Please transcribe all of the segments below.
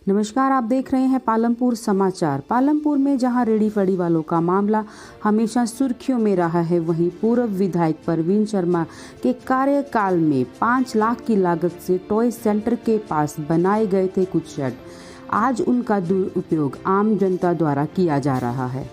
नमस्कार, आप देख रहे हैं पालमपुर समाचार। पालमपुर में जहां रेडी फड़ी वालों का मामला हमेशा सुर्खियों में रहा है, वहीं पूर्व विधायक परवीन शर्मा के कार्यकाल में 5 लाख की लागत से टॉय सेंटर के पास बनाए गए थे कुछ शेड। आज उनका दुरुपयोग आम जनता द्वारा किया जा रहा है।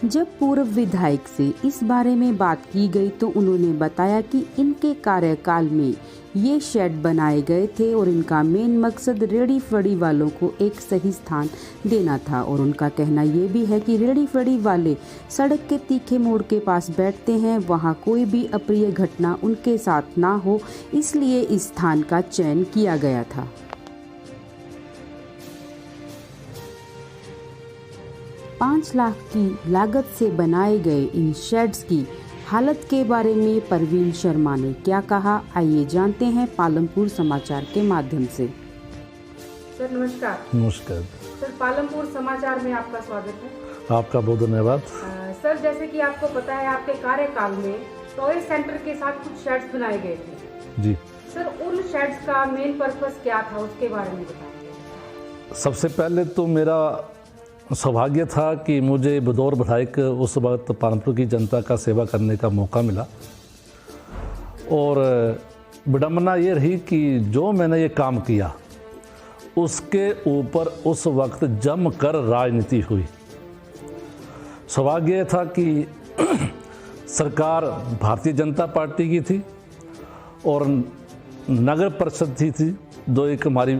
जब पूर्व विधायक से इस बारे में बात की गई तो उन्होंने बताया कि इनके कार्यकाल में ये शेड बनाए गए थे और इनका मेन मकसद रेडी फड़ी वालों को एक सही स्थान देना था। और उनका कहना ये भी है कि रेडी फड़ी वाले सड़क के तीखे मोड़ के पास बैठते हैं, वहाँ कोई भी अप्रिय घटना उनके साथ ना हो, इसलिए इस स्थान का चयन किया गया था। $5 लाख की लागत से बनाए गए इन शेड्स की हालत के बारे में परवीन शर्मा ने क्या कहा, आइए जानते हैं पालमपुर समाचार के माध्यम से। सर नमस्कार। नमस्कार सर, पालमपुर समाचार में आपका स्वागत है। आपका बहुत धन्यवाद। सर, जैसे कि आपको पता है, आपके कार्यकाल में टॉय सेंटर के साथ कुछ शेड्स बनाए गए थे। जी सर, उन शेड्स का मेन पर्पस क्या था, उसके बारे में बताइए। सबसे पहले तो मेरा सौभाग्य था कि मुझे बतौर विधायक उस वक्त पालमपुर की जनता का सेवा करने का मौका मिला, और विडम्बना ये रही कि जो मैंने ये काम किया उसके ऊपर उस वक्त जमकर राजनीति हुई। सौभाग्य था कि सरकार भारतीय जनता पार्टी की थी और नगर परिषद थी जो एक हमारी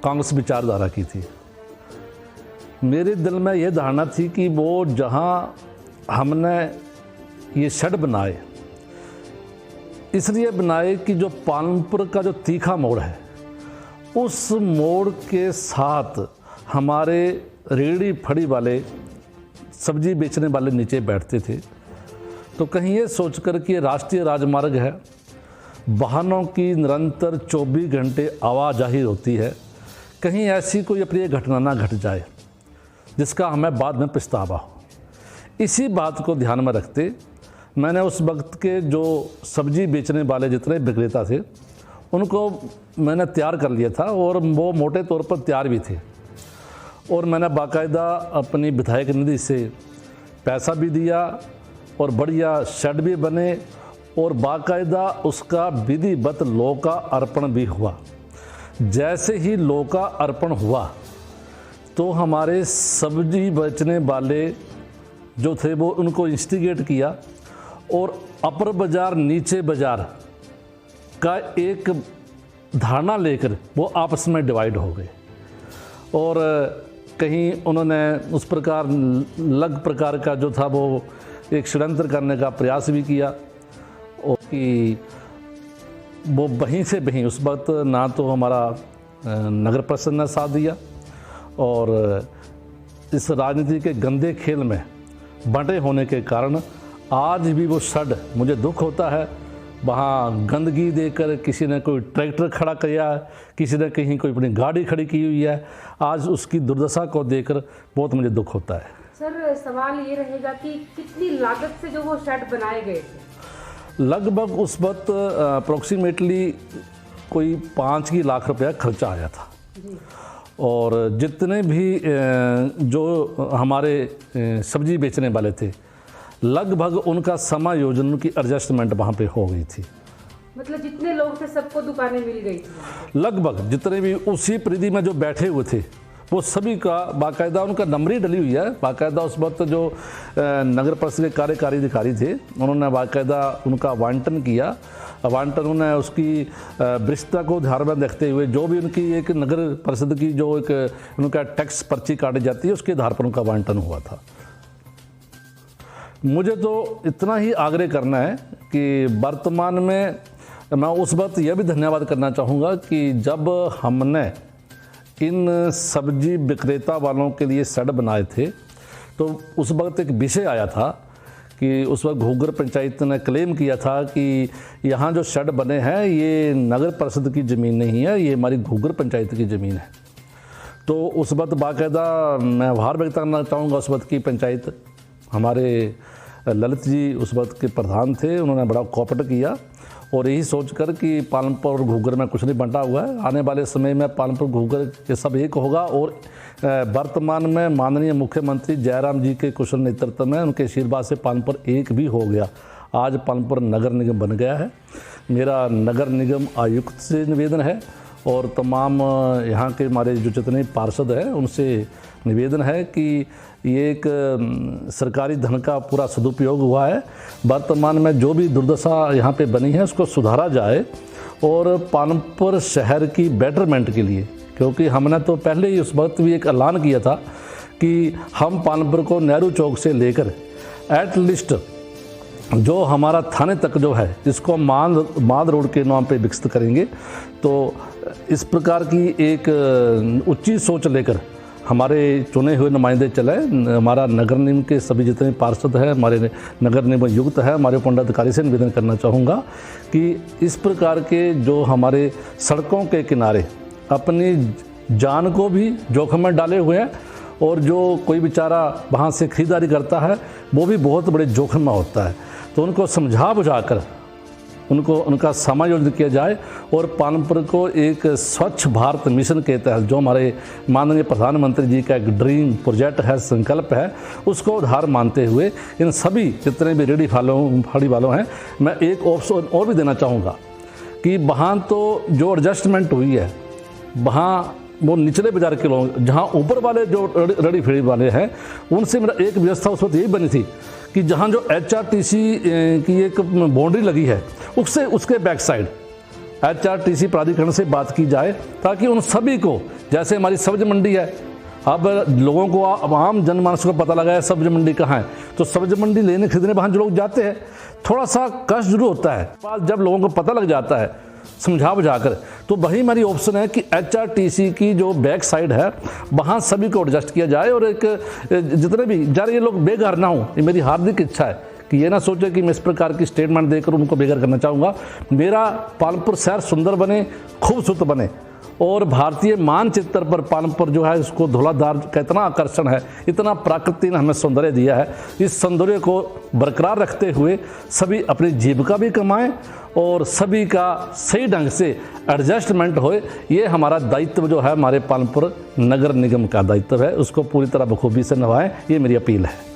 कांग्रेस विचारधारा की थी। मेरे दिल में ये धारणा थी कि वो जहाँ हमने ये शेड बनाए इसलिए बनाए कि जो पालमपुर का जो तीखा मोड़ है उस मोड़ के साथ हमारे रेहड़ी फड़ी वाले सब्जी बेचने वाले नीचे बैठते थे। तो कहीं ये सोचकर कि राष्ट्रीय राजमार्ग है, वाहनों की निरंतर 24 घंटे आवाजाही होती है, कहीं ऐसी कोई अप्रिय घटना ना घट जाए जिसका हमें बाद में पछतावा हो। इसी बात को ध्यान में रखते मैंने उस वक्त के जो सब्जी बेचने वाले जितने विक्रेता थे उनको मैंने तैयार कर लिया था, और वो मोटे तौर पर तैयार भी थे। और मैंने बाकायदा अपनी विधायक निधि से पैसा भी दिया और बढ़िया शेड भी बने, और बाकायदा उसका विधिवत लोका अर्पण भी हुआ। जैसे ही लोका अर्पण हुआ तो हमारे सब्जी बेचने वाले जो थे वो उनको इंस्टिगेट किया, और अपर बाज़ार नीचे बाज़ार का एक धारणा लेकर वो आपस में डिवाइड हो गए, और कहीं उन्होंने उस प्रकार अलग प्रकार का जो था वो एक षड्यंत्र करने का प्रयास भी किया, और कि वो वहीं से वहीं उस वक्त ना तो हमारा नगर परिषद ने साथ दिया, और इस राजनीति के गंदे खेल में बंटे होने के कारण आज भी वो शेड, मुझे दुख होता है, वहाँ गंदगी देकर किसी ने कोई ट्रैक्टर खड़ा किया है, किसी ने कहीं कोई अपनी गाड़ी खड़ी की हुई है। आज उसकी दुर्दशा को देखकर बहुत मुझे दुख होता है। सर, सवाल ये रहेगा कि कितनी लागत से जो वो शेड बनाए गए थे? लगभग उस वक्त अप्रोक्सीमेटली कोई 5 लाख रुपया खर्चा आया था जी। और जितने भी जो हमारे सब्जी बेचने वाले थे लगभग उनका समायोजन की एडजस्टमेंट वहाँ पे हो गई थी। मतलब जितने लोग थे सबको दुकानें मिल गई थी? लगभग जितने भी उसी परिधि में जो बैठे हुए थे वो सभी का बाकायदा उनका नंबरी डली हुई है। बाकायदा उस वक्त जो नगर परिषद के कार्यकारी अधिकारी थे उन्होंने बाकायदा उनका आवंटन किया। आवंटन उन्होंने उसकी वरिष्ठता को ध्यान में रखते हुए जो भी उनकी एक नगर परिषद की जो एक उनका टैक्स पर्ची काटी जाती है उसके आधार पर उनका आवंटन हुआ था। मुझे तो इतना ही आग्रह करना है कि वर्तमान में मैं उस वक्त यह भी धन्यवाद करना चाहूँगा कि जब हमने इन सब्जी विक्रेता वालों के लिए शेड बनाए थे तो उस वक्त एक विषय आया था कि उस वक्त घूगर पंचायत ने क्लेम किया था कि यहाँ जो शेड बने हैं ये नगर परिषद की ज़मीन नहीं है, ये हमारी घूगर पंचायत की ज़मीन है। तो उस वक्त बाकायदा मैं आभार व्यक्त करना चाहूँगा उस वक्त की पंचायत, हमारे ललित जी उस वक्त के प्रधान थे, उन्होंने बड़ा कोऑपरेट किया और यही सोचकर कि पालमपुर और घूघर में कुछ नहीं बंटा हुआ है। आने वाले समय में पालमपुर घूघर ये सब एक होगा और वर्तमान में माननीय मुख्यमंत्री जयराम जी के कुशल नेतृत्व में उनके आशीर्वाद से पालमपुर एक भी हो गया। आज पालमपुर नगर निगम बन गया है। मेरा नगर निगम आयुक्त से निवेदन है और तमाम यहाँ के हमारे जो जितने पार्षद हैं उनसे निवेदन है कि ये एक सरकारी धन का पूरा सदुपयोग हुआ है। वर्तमान में जो भी दुर्दशा यहाँ पे बनी है उसको सुधारा जाए और पालमपुर शहर की बेटरमेंट के लिए, क्योंकि हमने तो पहले ही उस वक्त भी एक ऐलान किया था कि हम पालमपुर को नेहरू चौक से लेकर एटलीस्ट जो हमारा थाने तक जो है इसको मांद रोड के नाम पे विकसित करेंगे। तो इस प्रकार की एक उच्च सोच लेकर हमारे चुने हुए नुमाइंदे चले। हमारा नगर निगम के सभी जितने पार्षद हैं, हमारे नगर निगम युक्त है, हमारे पंडाधिकारी से निवेदन करना चाहूँगा कि इस प्रकार के जो हमारे सड़कों के किनारे अपनी जान को भी जोखिम में डाले हुए हैं और जो कोई बेचारा वहाँ से खरीदारी करता है वो भी बहुत बड़े जोखिम में होता है, तो उनको समझा बुझाकर उनका समायोजन किया जाए और पालमपुर को एक स्वच्छ भारत मिशन के तहत जो हमारे माननीय प्रधानमंत्री जी का एक ड्रीम प्रोजेक्ट है, संकल्प है, उसको आधार मानते हुए इन सभी जितने भी रेडी फड़ी वालों हैं, मैं एक ऑप्शन और भी देना चाहूँगा कि वहाँ तो जो एडजस्टमेंट हुई है वहाँ वो निचले बाजार के लोग, जहाँ ऊपर वाले जो रेडी फड़ी वाले हैं उनसे मेरा एक व्यवस्था उस वक्त यही बनी थी कि जहाँ जो HRTC की एक बाउंड्री लगी है उसके बैक साइड HRTC प्राधिकरण से बात की जाए ताकि उन सभी को, जैसे हमारी सब्जी मंडी है, अब लोगों को आम जनमानस को पता लगा है सब्जी मंडी कहाँ है, तो सब्जी मंडी लेने खरीदने वहाँ जो लोग जाते हैं थोड़ा सा कष्ट जरूर होता है। जब लोगों को पता लग जाता है समझा बुझाकर, तो वही हमारी ऑप्शन है कि HRTC की जो बैक साइड है वहाँ सभी को एडजस्ट किया जाए और एक जितने भी यार ये लोग बेघर ना हो, ये मेरी हार्दिक इच्छा है कि ये ना सोचे कि मैं इस प्रकार की स्टेटमेंट देकर उनको बेघर करना चाहूँगा। मेरा पालमपुर शहर सुंदर बने, खूबसूरत बने और भारतीय मानचित्र पर पालमपुर जो है इसको धौलाधार का इतना आकर्षण है, इतना प्रकृति ने हमें सौंदर्य दिया है, इस सौंदर्य को बरकरार रखते हुए सभी अपनी जीविका भी कमाएं और सभी का सही ढंग से एडजस्टमेंट होए। ये हमारा दायित्व जो है, हमारे पालमपुर नगर निगम का दायित्व है, उसको पूरी तरह बखूबी से निभाएं, ये मेरी अपील है।